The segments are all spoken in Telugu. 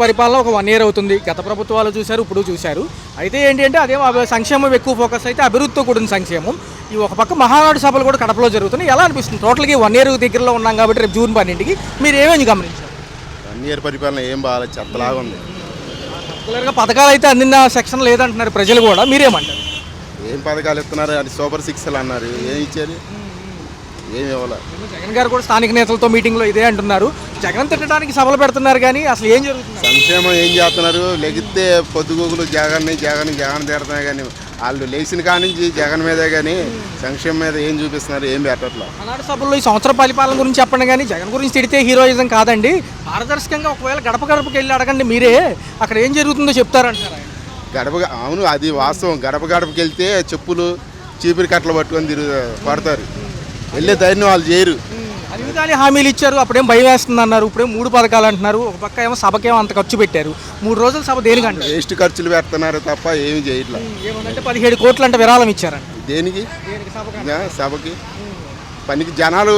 పరిపాలన ఒక 1 year అవుతుంది. గత ప్రభుత్వాలు చూశారు, ఇప్పుడు చూశారు. అయితే ఏంటి అంటే అదే సంక్షేమం ఎక్కువ ఫోకస్ అయితే అభివృద్ధితో కూడిన సంక్షేమం. ఈ ఒక పక్క మహానాడు సభలు కూడా కడపలో జరుగుతున్నాయి. ఎలా అనిపిస్తుంది? టోటల్గా 1 year దగ్గరలో ఉన్నాం కాబట్టి రేపు జూన్ 12కి మీరు ఏమేమి గమనించారు? 1 year పరిపాలన ఏం బాగాలేదు, చెత్తలాగా ఉంది. పర్టికులర్గా పథకాలు అయితే అందిన సెక్షన్ లేదంటున్నారు ప్రజలు కూడా. మీరేమంటారు? ఏం పథకాలు ఇస్తున్నారు? అది సూపర్ 6 అన్నారు, ఏం ఇచ్చారు? ఏమి ఇవ్వాలి. జగన్ గారు కూడా స్థానిక నేతలతో మీటింగ్లో ఇదే అంటున్నారు. జగన్ తిట్టడానికి సభలు పెడుతున్నారు కానీ అసలు ఏం జరుగుతుంది? సంక్షేమం ఏం చేస్తున్నారు? లెగితే పొద్దుగూకులు జగన్ తిడుతున్నాయి కానీ వాళ్ళు లేచిన కాడి నుంచి జగన్ మీదే కానీ సంక్షేమం మీద ఏం చూపిస్తున్నారు? ఏం పెట్టట్లా. ఆనాడు సభల్లో ఈ సంవత్సర పరిపాలన గురించి చెప్పండి కానీ జగన్ గురించి తిడితే హీరోయిజం కాదండి. పారదర్శకంగా ఒకవేళ గడప గడపకి వెళ్ళి అడగండి మీరే, అక్కడ ఏం జరుగుతుందో చెప్తారంటారు. అవును, అది వాస్తవం. గడపకి వెళ్తే చెప్పులు చీపిరి కట్టలు పట్టుకొని పడతారు. వెళ్ళే ధైర్యం వాళ్ళు చేయరు. అది కానీ హామీలు ఇచ్చారు, అప్పుడేం భయం వేస్తుంది అన్నారు. ఇప్పుడేం 3 పథకాలు అంటున్నారు. ఒక పక్క ఏమో సభకేమో అంత ఖర్చు పెట్టారు. 3 రోజుల సభ దేనికంటే వేస్ట్ ఖర్చులు పెడుతున్నారు తప్ప ఏమి చేయట్లా. ఏమంటే 17 కోట్లు అంటే విరాళం ఇచ్చారంట. దేనికి? సభకి పనికి జనాలు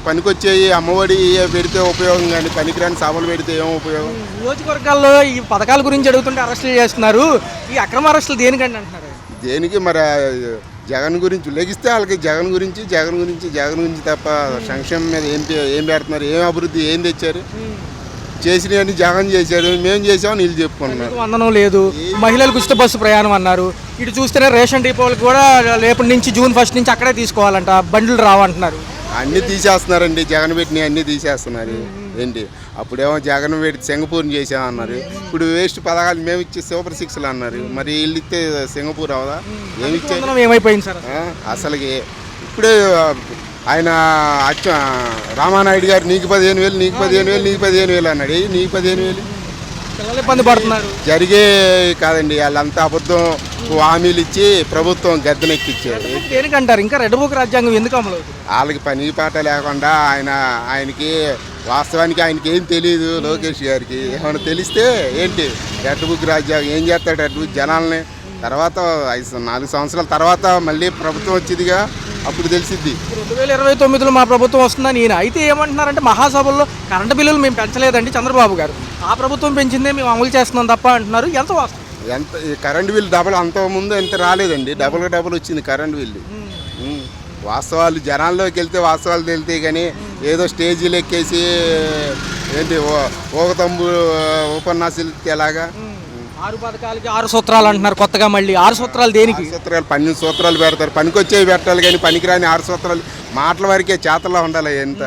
పనికొచ్చేవి అమ్మఒడి పెడితే ఉపయోగం, కానీ పనికిరాని సభలు పెడితే ఏం ఉపయోగం? నియోజకవర్గాల్లో ఈ పథకాల గురించి అడుగుతుంటే అరెస్టులు చేస్తున్నారు. ఈ అక్రమ అరెస్టులు దేనికంటే అంటున్నారు? దేనికి? మరి జగన్ గురించి లెగిస్తే వాళ్ళకి జగన్ గురించి తప్ప సంక్షేమం మీద ఏం పెడుతున్నారు? ఏం అభివృద్ధి ఏం తెచ్చారు? చేసినవన్నీ జగన్ చేశారు, మేము చేసామని వీళ్ళు చెప్పుకుంటున్నారు. వందనం లేదు, మహిళలకు ఉచిత బస్సు ప్రయాణం అన్నారు. ఇటు చూస్తేనే రేషన్ డిపోలకు కూడా రేపటి నుంచి జూన్ 1 నుంచి అక్కడే తీసుకోవాలంట, బండ్లు రావంటున్నారు. అన్నీ తీసేస్తున్నారండి, జగన్ పెట్టినవి అన్నీ తీసేస్తున్నారు. ఏంటి అప్పుడేమో జగన్ పెట్టి సింగపూర్ని చేసామన్నారు. ఇప్పుడు వేస్ట్ పథకాలు మేము ఇచ్చే సూపర్ 6 అన్నారు. మరి వీళ్ళు ఇస్తే సింగపూర్ అవదా? ఏమి ఇచ్చారు? ఏమైపోయింది సార్ అసలుకి? ఇప్పుడే ఆయన రామానాయుడు గారు నీకు 15,000 అన్నాడు. నీకు 15,000 ఇబ్బంది పడుతున్నారు. జరిగే కాదండి, వాళ్ళంతా అబద్ధం హామీలు ఇచ్చి ప్రభుత్వం గద్దెనెక్కిచ్చారు. దేనికంటారు? ఇంకా రెడ్ బుక్ రాజ్యాంగం ఎందుకు అమలు అవుతుంది? వాళ్ళకి పని పాట లేకుండా ఆయనకి వాస్తవానికి ఆయనకి ఏం తెలియదు. లోకేష్ గారికి ఏమైనా తెలిస్తే ఏంటి రెడ్ బుక్ రాజ్యాంగం ఏం చేస్తాడు? రెడ్ బుక్ జనాలని తర్వాత 4 సంవత్సరాల తర్వాత మళ్ళీ ప్రభుత్వం వచ్చిందిగా, అప్పుడు తెలిసిద్ది. 2029లో మా ప్రభుత్వం వస్తుందని ఈయన అయితే ఏమంటున్నారంటే మహాసభల్లో కరెంటు బిల్లులు మేము పెంచలేదండి చంద్రబాబు గారు, ఆ ప్రభుత్వం పెంచిందే మేము అమలు చేస్తున్నాం తప్ప అంటున్నారు. ఎంత వాస్తవం? ఎంత కరెంటు బిల్లు డబుల్ అంతకుముందు ఎంత రాలేదండి, డబుల్ వచ్చింది కరెంటు బిల్లు. వాస్తవాలు జనాల్లోకి వెళ్తే వాస్తవాలు తెలితే కానీ ఏదో స్టేజీలు ఎక్కేసి ఏంటి ఓగతంబు ఉపన్యాసాలు ఎలాగా 6 పథకాలకి 6 సూత్రాలు అంటున్నారు కొత్తగా. మళ్ళీ 6 సూత్రాలు దేనికి? సూత్రాలు 12 సూత్రాలు పెడతారు. పనికొచ్చేవి పెట్టాలి కానీ పనికిరాని 6 సూత్రాలు మాటల వరకే, చేతల్లో ఉండాలి. ఎంత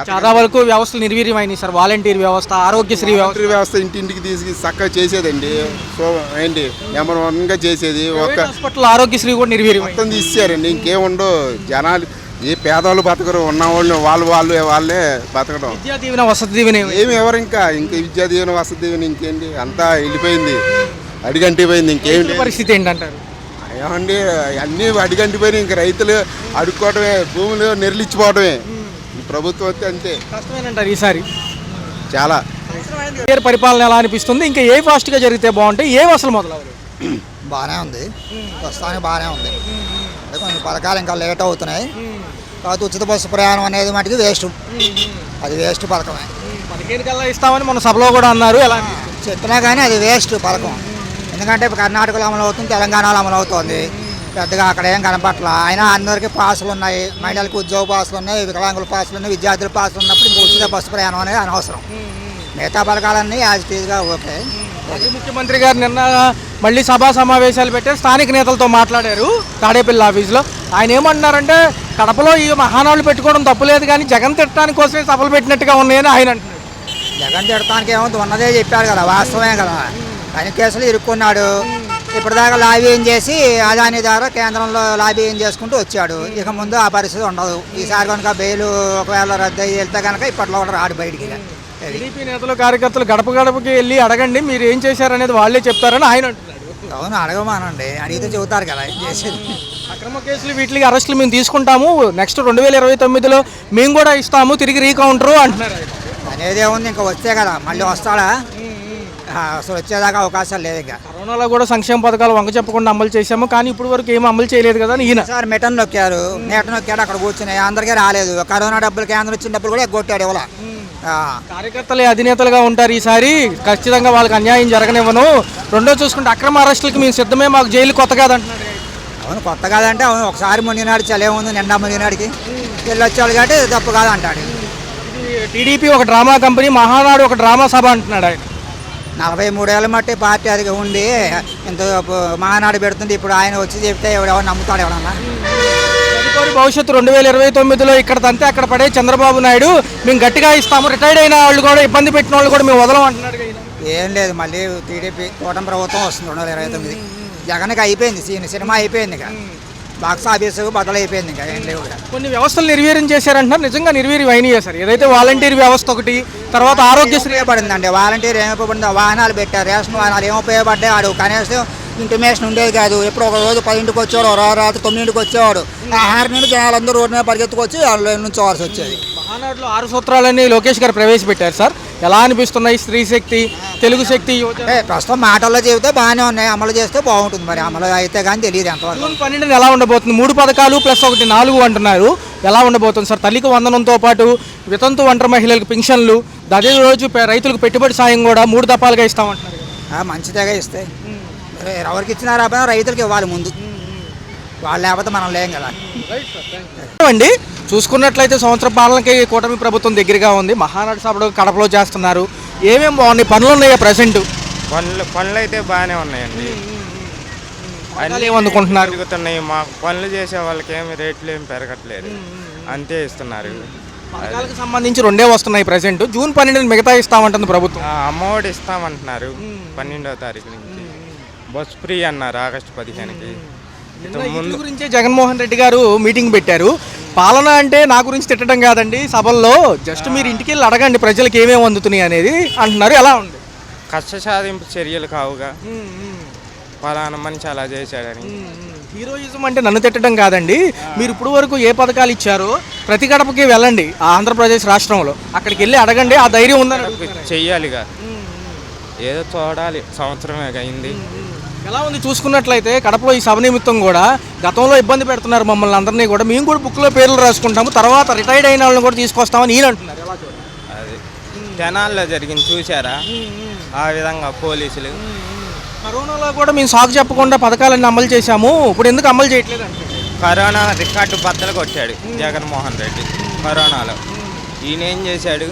చాలా వరకు వ్యవస్థలు నిర్వీర్యమైనవి సార్. వాలంటీర్ వ్యవస్థ, ఆరోగ్యశ్రీ వ్యవస్థ ఇంటింటికి తీసుకు చక్కగా చేసేదండి. సో ఏంటి నెంబర్ 1గా చేసేది. ఒక హాస్పిటల్ ఆరోగ్యశ్రీ కూడా నిర్వీర్యం మొత్తం తీసేయారండి. ఇంకేముండో జనాలు ఏ పేదవాళ్ళు బతకరు, ఉన్నవాళ్ళు వాళ్ళే బతకడం. విద్యా దీవెన, వసతి దీవెన ఏమి ఎవరు ఇంకా విద్యా దీవెన, వసతి దీవెన ఇంకేంటి? అంతా వెళ్ళిపోయింది, అడిగంటిపోయింది. ఇంకేంటి పరిస్థితి ఏంటంటారు? ఏమండి అన్నీ అడిగంటిపోయినాయి. ఇంక రైతులు అడుక్కోవడమే, భూములు నెరలిచ్చిపోవడమే. ఈ ప్రభుత్వం వస్తే అంతే. కష్టమేనంటారు ఈసారి చాలా. పరిపాలన ఎలా అనిపిస్తుంది? ఇంకా ఏ ఫాస్ట్గా జరిగితే బాగుంటాయి? ఏ అసలు మొదలవ్వాలి? బాగానే ఉంది, ప్రస్తుతానికి బాగానే ఉంది. కొన్ని పథకాలు ఇంకా లేట్ అవుతున్నాయి. కాకపోతే ఉచిత బస్సు ప్రయాణం అనేది మటుకు వేస్ట్, అది వేస్ట్ పథకమే. 15 కల్లా ఇస్తామని మన సభలో కూడా అన్నారు. ఎలా చెప్పినా కానీ అది వేస్ట్ పథకం. ఎందుకంటే ఇప్పుడు కర్ణాటకలో అమలు అవుతుంది, తెలంగాణలో అమలు అవుతుంది. పెద్దగా అక్కడ ఏం కనపట్ల. అయినా అందరికీ పాసులు ఉన్నాయి, మహిళలకు ఉద్యోగ పాసులు ఉన్నాయి, వికలాంగుల పాసులు ఉన్నాయి, విద్యార్థుల పాసులు ఉన్నప్పుడు ఇంకా ఉచిత బస్సు ప్రయాణం అనేది అనవసరం. మిగతా పథకాలన్నీ యాజ్ టీజ్గా ఓకే. ముఖ్యమంత్రి గారు నిన్న మళ్ళీ సభా సమావేశాలు పెట్టారు, స్థానిక నేతలతో మాట్లాడారు తాడేపల్లి ఆఫీస్లో. ఆయన ఏమంటున్నారంటే కడపలో ఈ మహానాడులు పెట్టుకోవడం తప్పులేదు కానీ జగన్ తిట్టడానికి కోసమే సభలు పెట్టినట్టుగా ఉన్నాయని ఆయన అంటున్నారు. జగన్ తిట్టడానికి ఏముంది, ఉన్నదే చెప్పారు కదా, వాస్తవమే కదా. ఆయన కేసులు ఇరుక్కున్నాడు. ఇప్పటిదాకా లాబీయింగ్ చేసి అదాని ద్వారా కేంద్రంలో లాబీయింగ్ చేసుకుంటూ వచ్చాడు. ఇక ముందు ఆ పరిస్థితి ఉండదు. ఈసారి కనుక బెయిల్ ఒకవేళ రద్దు అయ్యి వెళ్తే కనుక ఇప్పట్లో కూడా రాడు బయటికి. టీడీపీ నేతలు, కార్యకర్తలు గడపకి వెళ్ళి అడగండి మీరు ఏం చేశారనేది వాళ్ళే చెప్తారని ఆయన అంటున్నాడు. అవును, అడగమానండి, అడిగితే చెబుతారు కదా ఏం చేసేది. అక్రమ కేసులు వీటికి అరెస్టులు మేము తీసుకుంటాము, నెక్స్ట్ 2029లో మేము కూడా ఇస్తాము, తిరిగి రీకౌంటరు అంటున్నారు. అనేదే ఉంది, ఇంకా వస్తే కదా. మళ్ళీ వస్తాడా? అసలు వచ్చేదాకా అవకాశాలు లేదు. ఇంకా కరోనాలో కూడా సంక్షేమ పథకాలు వంక చెప్పకుండా అమలు చేశాము కానీ ఇప్పుడు వరకు ఏమీ అమలు చేయలేదు కదా. ఈయన సార్ మెటన్ నొక్కారు, అక్కడ కూర్చుని అందరికీ రాలేదు. కరోనా డబ్బులు కేంద్రం వచ్చిన డబ్బులు కూడా ఎగ్గొట్టాడు ఇవ్వాల. ఆ, కార్యకర్తలే అధినేతలుగా ఉంటారు ఈసారి, ఖచ్చితంగా వాళ్ళకి అన్యాయం జరగనివ్వను. రెండో చూసుకుంటే అక్రమ అరెస్టులకి మేము సిద్ధమే, మాకు జైలు కొత్త కాదంటున్నారు. అవును కొత్త కాదంటే అవును ఒకసారి మునినాడు చలేముంది నిండా మునినాడికి వెళ్ళొచ్చాడు కాబట్టి తప్పు కాదంటాడు. ఇది టీడీపీ ఒక డ్రామా కంపెనీ, మహానాడు ఒక డ్రామా సభ అంటున్నాడు ఆయన. 43 ఏళ్ళ మట్టి పార్టీ అది ఉండి ఇంత మహానాడు పెడుతుంది. ఇప్పుడు ఆయన వచ్చి చెప్తే ఎవడెవరు నమ్ముతాడు ఎవడన్నా? తదుపరి భవిష్యత్తు 2029లో ఇక్కడ తంతే అక్కడ పడే చంద్రబాబు నాయుడు మేము గట్టిగా ఇస్తాము, రిటైర్డ్ అయిన వాళ్ళు కూడా ఇబ్బంది పెట్టిన వాళ్ళు కూడా మేము వదలం అంటున్నాడు కదా ఈయన. ఏం లేదు మళ్ళీ టీడీపీ కూటమి ప్రభుత్వం వస్తుంది 2029. జగన్కి అయిపోయింది సినిమా అయిపోయింది ఇక బాక్స్ ఆఫీసు బద్దలైపోయింది ఇంకా ఏం లేవు ఇక. కొన్ని వ్యవస్థలు నిర్వీర్యం చేశారంటున్నారు, నిజంగా నిర్వీర్యం అయినాయి సార్. ఏదైతే వాలంటీర్ వ్యవస్థ ఒకటి, తర్వాత ఆరోగ్యశ్రీ ఉపయోగపడిందండి. వాలంటీర్ ఏం ఉపయోగపడింది? వాహనాలు పెట్టారు, రేషన్ వాహనాలు ఏం ఉపయోగపడ్డాయి? ఆడు కనీసం ఇంటిమేషన్ ఉండేది కాదు. ఎప్పుడు ఒక రోజు 10ంటికి వచ్చేవాడు, రాత్రి 9ంటికి వచ్చేవాడు. ఆ 6 నుండి జనాలందరూ రోడ్డు మీద పరిగెత్తుకొచ్చి వాళ్ళు నుంచోవాల్సి వచ్చేది. మహానాడులో 6 సూత్రాలని లోకేష్ గారు ప్రవేశపెట్టారు సార్. ఎలా అనిపిస్తున్నాయి? స్త్రీ శక్తి, తెలుగు శక్తి, యువత. ప్రస్తుతం మాటల్లో చెబితే బాగానే ఉన్నాయి, అమలు చేస్తే బాగుంటుంది. మరి అమలు అయితే కానీ తెలియదు ఎంతవరకు. జూన్ 12 ఎలా ఉండబోతుంది? 3 పథకాలు ప్లస్ ఒకటి 4 అంటున్నారు. ఎలా ఉండబోతుంది సార్? తల్లికి వందనంతో పాటు వితంతు ఒంటరి మహిళలకు పింఛన్లు, అదే రోజు రైతులకు పెట్టుబడి సాయం కూడా 3 దఫాలుగా ఇస్తామంటున్నారు. మంచిదేగా ఇస్తాయి. ఎవరికి ఇచ్చినారా రైతులకి ఇవ్వాలి ముందు, వాళ్ళు లేకపోతే మనం లేం కదా. అండి చూసుకున్నట్లయితే సంవత్సర పాలనకి కూటమి ప్రభుత్వం దగ్గరగా ఉంది. మహానాడు సభలో కడపలో చేస్తున్నారు. ఏమేమి బాగున్నాయి? పనులు ఉన్నాయా ప్రజెంట్? పనులు అయితే బాగానే ఉన్నాయండి. అన్నీ ఏమనుకుంటున్నారు? పెరుగుతున్నాయి. మా పనులు చేసే వాళ్ళకి ఏమి రేట్లు ఏమి పెరగట్లేదు, అంతే ఇస్తున్నారు. పథకాలకు సంబంధించి 2 వస్తున్నాయి ప్రజెంట్. జూన్ 12 మిగతా ఇస్తామంటుంది ప్రభుత్వం. అమ్మఒడి ఇస్తామంటున్నారు 12వ తారీఖు నుంచి. బస్ ఫ్రీ అన్నారు ఆగస్టు 15కి. ముందు గురించే జగన్మోహన్ రెడ్డి గారు మీటింగ్ పెట్టారు. పాలన అంటే నా గురించి తిట్టడం కాదండి సభల్లో, జస్ట్ మీరు ఇంటికి వెళ్ళి అడగండి ప్రజలకు ఏమేమి అందుతున్నాయి అనేది అంటున్నారు. ఎలా ఉంది? కష్ట సాధింపు చర్యలు కావుగా, పలానా మనిషి అలా చేశాడని. హీరోయిజం అంటే నన్ను తిట్టడం కాదండి. మీరు ఇప్పుడు వరకు ఏ పథకాలు ఇచ్చారో ప్రతి గడపకి వెళ్ళండి ఆంధ్రప్రదేశ్ రాష్ట్రంలో, అక్కడికి వెళ్ళి అడగండి. ఆ ధైర్యం ఉందని అడుగుతున్నారు. చెయ్యాలిగా, ఏదో చూడాలి, సంవత్సరమే అయింది. ఎలా ఉంది? చూసుకున్నట్లయితే కడపలో ఈ సభ నిమిత్తం కూడా గతంలో ఇబ్బంది పెడుతున్నారు మమ్మల్ని అందరినీ కూడా, మేము కూడా బుక్లో పేర్లు రాసుకుంటాము, తర్వాత రిటైర్డ్ అయిన వాళ్ళని కూడా తీసుకొస్తామని ఈయన అంటున్నారు. ఎలా చూడాలి? అది జనాల్లో జరిగింది చూసారా, ఆ విధంగా పోలీసులు. కరోనాలో కూడా మేము సాగు చెప్పకుండా పథకాలన్నీ అమలు చేశాము, ఇప్పుడు ఎందుకు అమలు చేయట్లేదు అంటే కరోనా రికార్డు బద్దలు కొట్టాడు జగన్మోహన్ రెడ్డి కరోనాలో. ఈయన ఏం చేశాడు?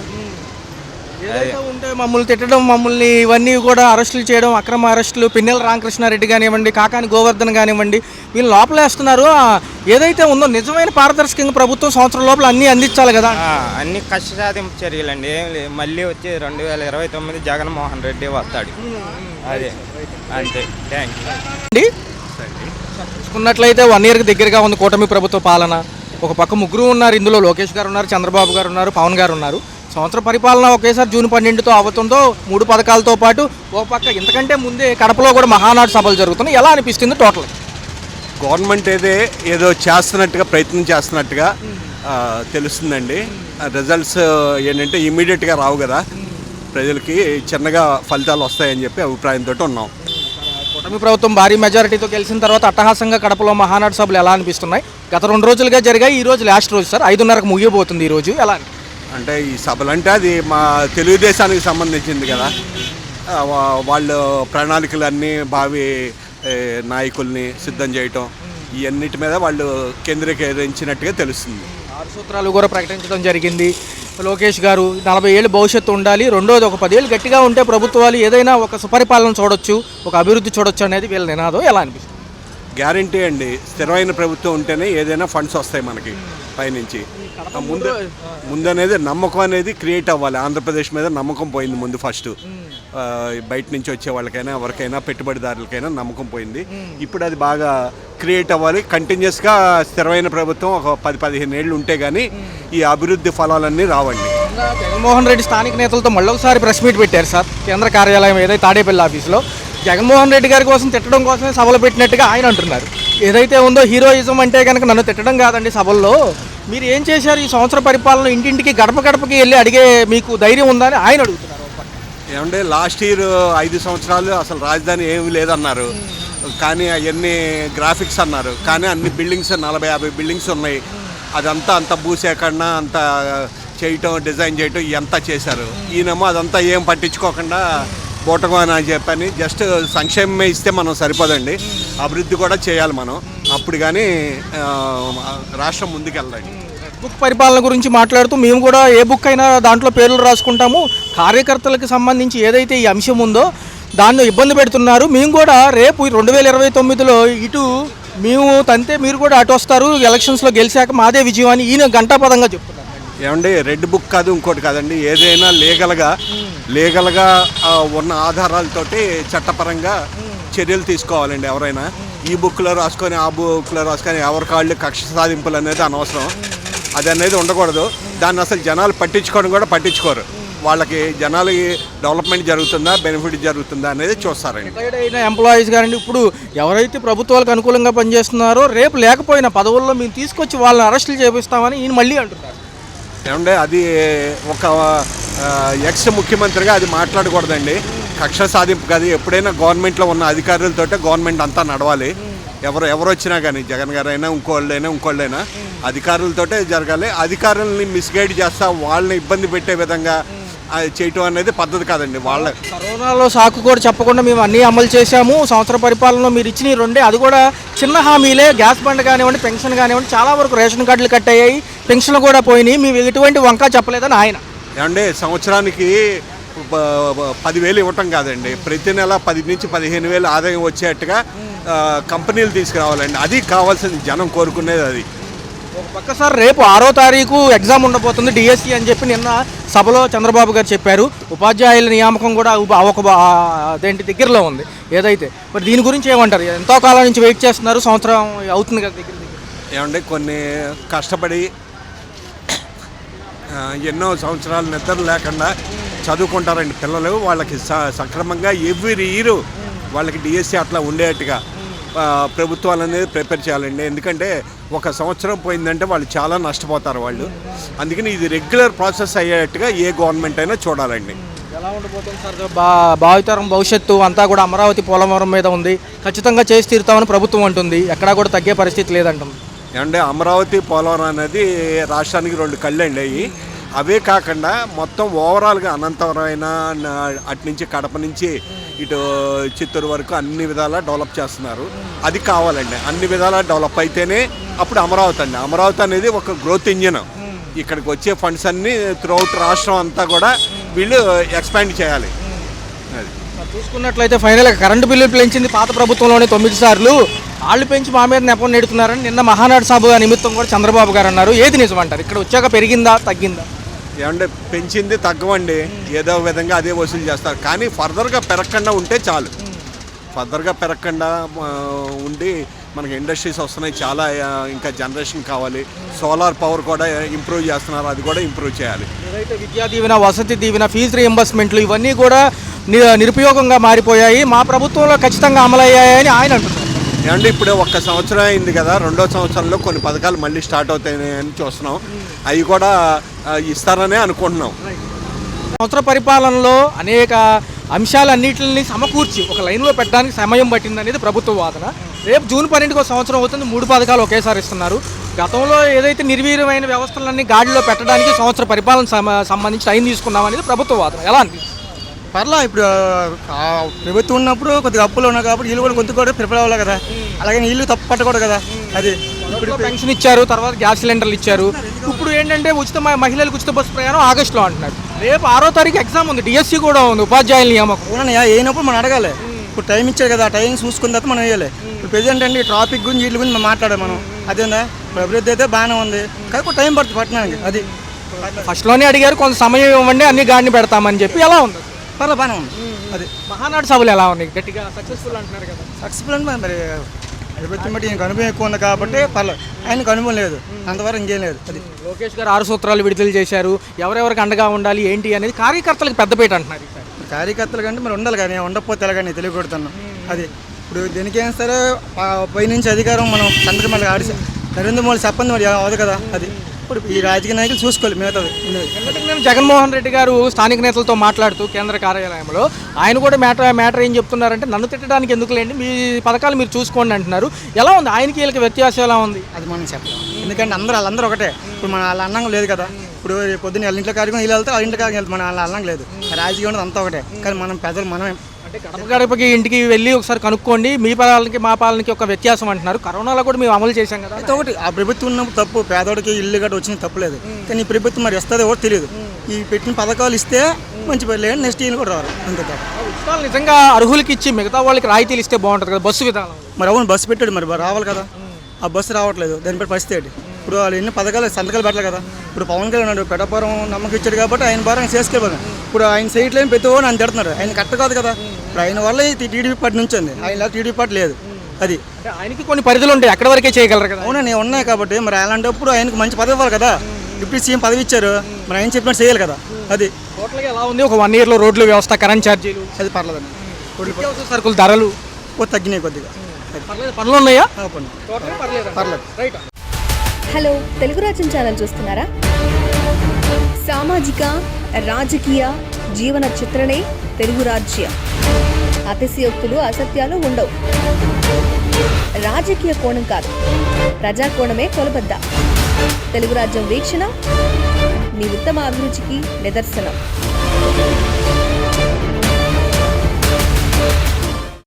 ఏదైతే ఉంటే మమ్మల్ని తిట్టడం, మమ్మల్ని ఇవన్నీ కూడా అరెస్టులు చేయడం, అక్రమ అరెస్టులు, పిన్నెల రామకృష్ణారెడ్డి కానివ్వండి, కాకాని గోవర్ధన్ కానివ్వండి, వీళ్ళు లోపలేస్తున్నారు. ఏదైతే ఉందో నిజమైన పారదర్శకంగా ప్రభుత్వం సంవత్సరం లోపల అన్నీ అందించాలి కదా. అన్ని కష్ట సాధింపు చర్యలండి, ఏం లేదు. మళ్ళీ వచ్చి 2029 జగన్మోహన్ రెడ్డి వస్తాడు. అదే అంతే. Thank you. చూసుకున్నట్లయితే 1 ఇయర్కి దగ్గరగా ఉంది కూటమి ప్రభుత్వ పాలన. ఒక పక్క ముగ్గురు ఉన్నారు ఇందులో, లోకేష్ గారు ఉన్నారు, చంద్రబాబు గారు ఉన్నారు, పవన్ గారు ఉన్నారు. సంవత్సర పరిపాలన ఒకేసారి జూన్ 12తో అవుతుందో 3 పథకాలతో పాటు ఒక పక్క ఇంతకంటే ముందే కడపలో కూడా మహానాడు సభలు జరుగుతున్నాయి. ఎలా అనిపిస్తుంది టోటల్? గవర్నమెంట్ ఏదో చేస్తున్నట్టుగా ప్రయత్నం చేస్తున్నట్టుగా తెలుస్తుందండి. రిజల్ట్స్ ఏంటంటే ఇమీడియట్గా రావు కదా, ప్రజలకి చిన్నగా ఫలితాలు వస్తాయని చెప్పి అభిప్రాయంతో ఉన్నాం. కూటమి ప్రభుత్వం భారీ మెజారిటీతో గెలిచిన తర్వాత అట్టహాసంగా కడపలో మహానాడు సభలు ఎలా అనిపిస్తున్నాయి? గత 2 రోజులుగా జరిగాయి, ఈ రోజు లాస్ట్ రోజు సార్, 5:30కు ముగియబోతుంది ఈ రోజు. ఎలా అంటే ఈ సభలు అంటే అది మా తెలుగుదేశానికి సంబంధించింది కదా, వాళ్ళు ప్రణాళికలన్నీ భావి నాయకుల్ని సిద్ధం చేయటం, ఇవన్నిటి మీద వాళ్ళు కేంద్రీకరించినట్టుగా తెలుస్తుంది. 6 సూత్రాలు కూడా ప్రకటించడం జరిగింది. లోకేష్ గారు 40 ఏళ్ళు భవిష్యత్తు ఉండాలి, రెండోది ఒక 10 ఏళ్ళు గట్టిగా ఉంటే ప్రభుత్వాలు ఏదైనా ఒక సుపరిపాలన చూడొచ్చు, ఒక అభివృద్ధి చూడొచ్చు అనేది వీళ్ళ నినాదం. ఎలా అనిపిస్తుంది? గ్యారంటీ అండి, స్థిరమైన ప్రభుత్వం ఉంటేనే ఏదైనా ఫండ్స్ వస్తాయి మనకి పైనుంచి. ముందు అనేది నమ్మకం అనేది క్రియేట్ అవ్వాలి. ఆంధ్రప్రదేశ్ మీద నమ్మకం పోయింది ముందు ఫస్ట్. బయట నుంచి వచ్చే వాళ్ళకైనా ఎవరికైనా పెట్టుబడిదారులకైనా నమ్మకం పోయింది. ఇప్పుడు అది బాగా క్రియేట్ అవ్వాలి. కంటిన్యూస్గా స్థిరమైన ప్రభుత్వం ఒక 10-15 ఏళ్ళు ఉంటే కానీ ఈ అభివృద్ధి ఫలాలన్నీ రావండి. జగన్మోహన్ రెడ్డి స్థానిక నేతలతో మళ్ళీ ఒకసారి ప్రెస్ మీట్ పెట్టారు సార్, కేంద్ర కార్యాలయం ఏదైతే తాడేపల్లి ఆఫీస్లో. జగన్మోహన్ రెడ్డి గారి కోసం తిట్టడం కోసమే సభలు పెట్టినట్టుగా ఆయన అంటున్నారు. ఏదైతే ఉందో హీరోయిజం అంటే కనుక నన్ను తిట్టడం కాదండి సభల్లో, మీరు ఏం చేశారు ఈ సంవత్సర పరిపాలన, ఇంటింటికి గడప గడపకి వెళ్ళి అడిగే మీకు ధైర్యం ఉందా అని ఆయన అడుగుతున్నారు. ఏమంటే లాస్ట్ ఇయర్ 5 సంవత్సరాలు అసలు రాజధాని ఏమీ లేదన్నారు, కానీ అవన్నీ గ్రాఫిక్స్ అన్నారు, కానీ అన్ని బిల్డింగ్స్ 40-50 బిల్డింగ్స్ ఉన్నాయి. అదంతా అంత భూసేకరణ అంత చేయటం డిజైన్ చేయటం ఇదంతా చేశారు. ఈయనేమో అదంతా ఏం పట్టించుకోకుండా బూటకం అని చెప్పని జస్ట్ సంక్షేమమే ఇస్తే మనం సరిపోదండి, అభివృద్ధి కూడా చేయాలి మనం, అప్పుడు కానీ రాష్ట్రం ముందుకెళ్ళండి. బుక్ పరిపాలన గురించి మాట్లాడుతూ మేము కూడా ఏ బుక్ అయినా దాంట్లో పేర్లు రాసుకుంటాము, కార్యకర్తలకు సంబంధించి ఏదైతే ఈ అంశం ఉందో దాన్ని ఇబ్బంది పెడుతున్నారు, మేము కూడా రేపు 2029లో ఇటు మేము తంతే మీరు కూడా అటు వస్తారు, ఎలక్షన్స్లో గెలిచాక మాదే విజయం అని ఈయన ఘంటాపదంగా చెప్తున్నారు. ఏమండి రెడ్ బుక్ కాదు ఇంకోటి కాదండి, ఏదైనా లీగల్గా ఉన్న ఆధారాలతోటి చట్టపరంగా చర్యలు తీసుకోవాలండి. ఎవరైనా ఈ బుక్లో రాసుకొని ఆ బుక్లో రాసుకొని ఎవరి కాళ్ళు కక్ష సాధింపులు అనేది అనవసరం, అది అనేది ఉండకూడదు. దాన్ని అసలు జనాలు పట్టించుకోవడం కూడా పట్టించుకోరు, వాళ్ళకి జనాలకి డెవలప్మెంట్ జరుగుతుందా బెనిఫిట్ జరుగుతుందా అనేది చూస్తారండి. రిటైర్డ్ అయిన ఎంప్లాయీస్ గారండి ఇప్పుడు ఎవరైతే ప్రభుత్వాలకు అనుకూలంగా పనిచేస్తున్నారో రేపు లేకపోయిన పదవుల్లో మేము తీసుకొచ్చి వాళ్ళని అరెస్టులు చేపిస్తామని ఈయన మళ్ళీ అంటున్నారు. ఏమంటే అది ఒక ఎక్స్ ముఖ్యమంత్రిగా అది మాట్లాడకూడదండి, కక్ష సాధింపు కాదు. ఎప్పుడైనా గవర్నమెంట్లో ఉన్న అధికారులతోటే గవర్నమెంట్ అంతా నడవాలి, ఎవరు వచ్చినా కానీ జగన్ గారు అయినా ఇంకోళ్ళైనా అధికారులతోటే జరగాలి. అధికారులని మిస్గైడ్ చేస్తా వాళ్ళని ఇబ్బంది పెట్టే విధంగా చేయటం అనేది పద్ధతి కాదండి. వాళ్ళ కరోనాలో సాకు కూడా చెప్పకుండా మేము అన్నీ అమలు చేశాము, సంవత్సర పరిపాలనలో మీరు ఇచ్చిన రెండే, అది కూడా చిన్న హామీలే, గ్యాస్ బండ్ కానివ్వండి పెన్షన్ కానివ్వండి చాలా వరకు రేషన్ కార్డులు కట్ అయ్యాయి, పెన్షన్లు కూడా పోయినాయి, మేము ఎటువంటి వంక చెప్పలేదని ఆయన. ఏమంటే సంవత్సరానికి 10,000 ఇవ్వటం కాదండి, ప్రతి నెల 10 నుంచి 15,000 ఆదాయం వచ్చేట్టుగా కంపెనీలు తీసుకురావాలండి, అది కావాల్సింది జనం కోరుకునేది అది. ఒక పక్క సార్ రేపు 6వ తారీఖు ఎగ్జామ్ ఉండబోతుంది డిఎస్సి అని చెప్పి నిన్న సభలో చంద్రబాబు గారు చెప్పారు, ఉపాధ్యాయుల నియామకం కూడా అదేంటి దగ్గరలో ఉంది ఏదైతే, మరి దీని గురించి ఏమంటారు? ఎంతో కాలం నుంచి వెయిట్ చేస్తున్నారు, సంవత్సరం అవుతుంది కదా దగ్గర. ఏమంటే కొన్ని కష్టపడి ఎన్నో సంవత్సరాలు నిద్ర లేకుండా చదువుకుంటారండి పిల్లలు, వాళ్ళకి సక్రమంగా ఎవ్రీ ఇయర్ వాళ్ళకి డిఎస్సి అట్లా ఉండేట్టుగా ప్రభుత్వాలు అనేది ప్రిపేర్ చేయాలండి. ఎందుకంటే ఒక సంవత్సరం పోయిందంటే వాళ్ళు చాలా నష్టపోతారు వాళ్ళు, అందుకని ఇది రెగ్యులర్ ప్రాసెస్ అయ్యేట్టుగా ఏ గవర్నమెంట్ అయినా చూడాలండి. ఎలా ఉండబోతుంది సార్ భావితరం భవిష్యత్తు అంతా కూడా అమరావతి పోలవరం మీద ఉంది, ఖచ్చితంగా చేసి తీరుతామని ప్రభుత్వం అంటుంది, ఎక్కడా కూడా తగ్గే పరిస్థితి లేదంటుంది. అంటే అమరావతి పోలవరం అనేది రాష్ట్రానికి 2 కళ్ళు అండి అవి, అవే కాకుండా మొత్తం ఓవరాల్గా అనంతవరం అయినా అటు నుంచి కడప నుంచి ఇటు చిత్తూరు వరకు అన్ని విధాలా డెవలప్ చేస్తున్నారు, అది కావాలండి. అన్ని విధాలా డెవలప్ అయితేనే అప్పుడు అమరావతి అండి, అమరావతి అనేది ఒక గ్రోత్ ఇంజిన్, ఇక్కడికి వచ్చే ఫండ్స్ అన్నీ త్రూఅవుట్ రాష్ట్రం అంతా కూడా వీళ్ళు ఎక్స్పాండ్ చేయాలి. అది చూసుకున్నట్లయితే ఫైనల్గా కరెంటు బిల్లులు పెంచింది పాత ప్రభుత్వంలోనే 9 సార్లు, వాళ్ళు పెంచి మా మీద నెపం నెడుతున్నారని నిన్న మహానాడు సభ నిమిత్తం కూడా చంద్రబాబు గారు అన్నారు, ఏది నిజం అంటారు? ఇక్కడ వచ్చాక పెరిగిందా తగ్గిందా? ఏమంటే పెంచింది తగ్గవండి, ఏదో విధంగా అదే వసూలు చేస్తారు, కానీ ఫర్దర్గా పెరగకుండా ఉంటే చాలు. ఫర్దర్గా పెరగకుండా ఉండి మనకి ఇండస్ట్రీస్ వస్తున్నాయి చాలా, ఇంకా జనరేషన్ కావాలి, సోలార్ పవర్ కూడా ఇంప్రూవ్ చేస్తున్నారు, అది కూడా ఇంప్రూవ్ చేయాలి. ఏదైతే విద్యా దీవెన వసతి దీవెన ఫీజు రీఎంబర్స్మెంట్లు ఇవన్నీ కూడా నిరుపయోగంగా మారిపోయాయి, మా ప్రభుత్వంలో ఖచ్చితంగా అమలయ్యాయని ఆయన అంటున్నారు. ఏమంటే ఇప్పుడు 1 సంవత్సరం అయింది కదా, 2వ సంవత్సరంలో కొన్ని పథకాలు మళ్ళీ స్టార్ట్ అవుతాయని చూస్తున్నాం, అవి కూడా ఇస్తారనే అనుకుంటున్నాం. సంవత్సర పరిపాలనలో అనేక అంశాలన్నింటిని సమకూర్చి ఒక లైన్లో పెట్టడానికి సమయం పట్టిందనేది ప్రభుత్వ వాదన. రేపు జూన్ 12కి సంవత్సరం అవుతుంది, 3 పథకాలు ఒకేసారి ఇస్తున్నారు. గతంలో ఏదైతే నిర్వీర్యమైన వ్యవస్థలన్నీ గాడిలో పెట్టడానికి సంవత్సర పరిపాలన సంబంధించి టైం తీసుకున్నామనేది ప్రభుత్వ వాదన. ఎలా అనిపిస్తుంది? పర్లా ఇప్పుడు ప్రభుత్వం ఉన్నప్పుడు కొద్దిగా అప్పులు ఉన్నాయి కాబట్టి వీళ్ళు కూడా కొద్దిగా కూడా ప్రిపేర్ అవ్వాలి కదా, అలాగే వీళ్ళు తప్పు పట్టకూడదు కదా. అది ఇప్పుడు పెన్షన్ ఇచ్చారు, తర్వాత గ్యాస్ సిలిండర్లు ఇచ్చారు, ఇప్పుడు ఏంటంటే మహిళలకు ఉచిత బస్సు ప్రయాణం ఆగస్టులో అంటున్నారు. రేపు 6వ తారీఖు ఎగ్జామ్ ఉంది, డిఎస్సి కూడా ఉంది, ఉపాధ్యాయుల నియామకం. అవునయ్యా, అయినప్పుడు మనం అడగాలి, ఇప్పుడు టైం ఇచ్చారు కదా, టైం చూసుకున్న తర్వాత మనం వేయాలి. ఇప్పుడు ప్రెజెంట్ అండి ట్రాఫిక్ గురించి వీటి గురించి మనం మాట్లాడాలి మనం, అదేందా ఇప్పుడు అభివృద్ధి అయితే బాగానే ఉంది, కాకపోతే టైం పడుతుంది పట్టడానికి. అది ఫస్ట్లోనే అడిగారు, కొంత సమయం ఇవ్వండి అన్ని గాడిని పెడతామని చెప్పి. ఎలా ఉంది? పర్లా బాగానే ఉంది. అది మహానాడు సభలు ఎలా ఉన్నాయి? గట్టిగా సక్సెస్ఫుల్ అంటున్నారు కదా. సక్సెస్ఫుల్ అంటే మరి ప్రభుత్వం బట్టి ఈయనకు అనుభవం ఎక్కువ ఉంది కాబట్టి పర్లేదు, ఆయనకు అనుభవం లేదు అంతవరకు ఇంకేం లేదు. అది లోకేష్ గారు 6 సూత్రాలు విడుదల చేశారు, ఎవరెవరికి అండగా ఉండాలి ఏంటి అనేది కార్యకర్తలకు పెద్దపీట అంటున్నారు. కార్యకర్తలు కంటే మరి ఉండాలి కానీ ఉండకపోతే ఎలాగని తెలియకూడుతున్నాం. అది ఇప్పుడు దేనికైనా సరే పైనుంచి అధికారం మనం సంతకం మళ్ళీ ఆడి నరేంద్ర మోడీ చెప్పండి మరి అవదు కదా. అది ఇప్పుడు ఈ రాజకీయ నాయకులు చూసుకోవాలి మిగతాది. నేను జగన్మోహన్ రెడ్డి గారు స్థానిక నేతలతో మాట్లాడుతూ కేంద్ర కార్యాలయంలో ఆయన కూడా మ్యాటర్ ఏం చెప్తున్నారంటే, నన్ను తిట్టడానికి ఎందుకు లేండి, మీ పథకాలు మీరు చూసుకోండి అంటున్నారు. ఎలా ఉంది ఆయనకి వీళ్ళకి వ్యత్యాసం ఎలా ఉంది? అది మనం చెప్పలేం, ఎందుకంటే వాళ్ళందరూ ఒకటే. ఇప్పుడు మన వాళ్ళ అన్నం లేదు కదా, ఇప్పుడు పొద్దున్న వాళ్ళ ఇంట్లో కార్యక్రమం వీళ్ళు వెళ్తే వాళ్ళ ఇంట్లో కార్యక్రమం వెళ్తే మనం వాళ్ళ అల్లం లేదు. రాజకీయం అనేది అంతా ఒకటే, కానీ మనం ప్రజలు మనమే. అంటే గడప గడపకి ఇంటికి వెళ్ళి ఒకసారి కనుక్కోండి, మీ పాలనకి మా పాలనకి ఒక వ్యత్యాసం అంటున్నారు. కరోనాలో కూడా మేము అమలు చేశాం కదా. అయితే ఒకటి, ఆ ప్రభుత్వం ఉన్నప్పుడు తప్పు, పేదోడికి ఇల్లు గట్ట వచ్చిన తప్పులేదు. కానీ ఈ ప్రభుత్వం మరి ఇస్తుంది ఎవరు తెలియదు. ఈ పెట్టిన పథకాలు ఇస్తే మంచి పని లేదు, నెక్స్ట్ ఇల్లు కూడా రావాలి అంతే తప్ప. ఉచితాలు నిజంగా అర్హులకి ఇచ్చి మిగతా వాళ్ళకి రాయితీలు ఇస్తే బాగుంటుంది కదా బస్సు విధానం. మరి అవును బస్సు పెట్టాడు, మరి రావాలి కదా. ఆ బస్సు రావట్లేదు, దానిపై పరిస్థితి ఏంటి? ఇప్పుడు వాళ్ళు ఎన్ని పథకాలు సంతకాలు పెట్టాలి కదా. ఇప్పుడు పవన్ కళ్యాణ్ ఉన్నాడు, పెడపురం నమ్మకం ఇచ్చాడు కాబట్టి ఆయన భారం చేసుకెళ్ళాలి. ఇప్పుడు ఆయన సైట్లేని ప్రతి ఓడు ఆయన తిడుతున్నారు, ఆయన కట్ట కాదు కదా. ఇప్పుడు ఆయన వల్ల టీడీపీ పార్టీ నుంచి ఉంది, ఆయన టీడీపీ పార్టీ లేదు. అది అంటే ఆయనకి కొన్ని పరిధులు ఉంటాయి, ఎక్కడి వరకే చేయగలరు కదా. అవునా, నేను ఉన్నాయి కాబట్టి మరి అలాంటప్పుడు ఆయనకు మంచి పదవి ఇవ్వాలి కదా. డిప్యూటీ సీఎం పదవి ఇచ్చారు, మరి ఆయన చెప్పినట్టు చేయాలి కదా. అది టోటల్గా ఎలా ఉంది? ఒక 1 ఇయర్లో రోడ్ల వ్యవస్థ, కరెంట్ ఛార్జీలు, అది పర్లేదండి. నిత్యావసర సరుకుల ధరలు తగ్గినాయి కొద్దిగా. పర్లేదు, పనులు ఉన్నాయా? పర్లేదు. హలో, తెలుగు రాజ్యం ఛానల్ చూస్తున్నారా? సామాజిక రాజకీయ జీవన చిత్రణే తెలుగు రాజ్యం. అతిశయోక్తులు అసత్యాలు ఉండవు. రాజకీయ కోణం కాదు, ప్రజా కోణమే కొలబద్ద. తెలుగు రాజ్యం వీక్షణ మీ ఉత్తమ అభిరుచికి నిదర్శనం.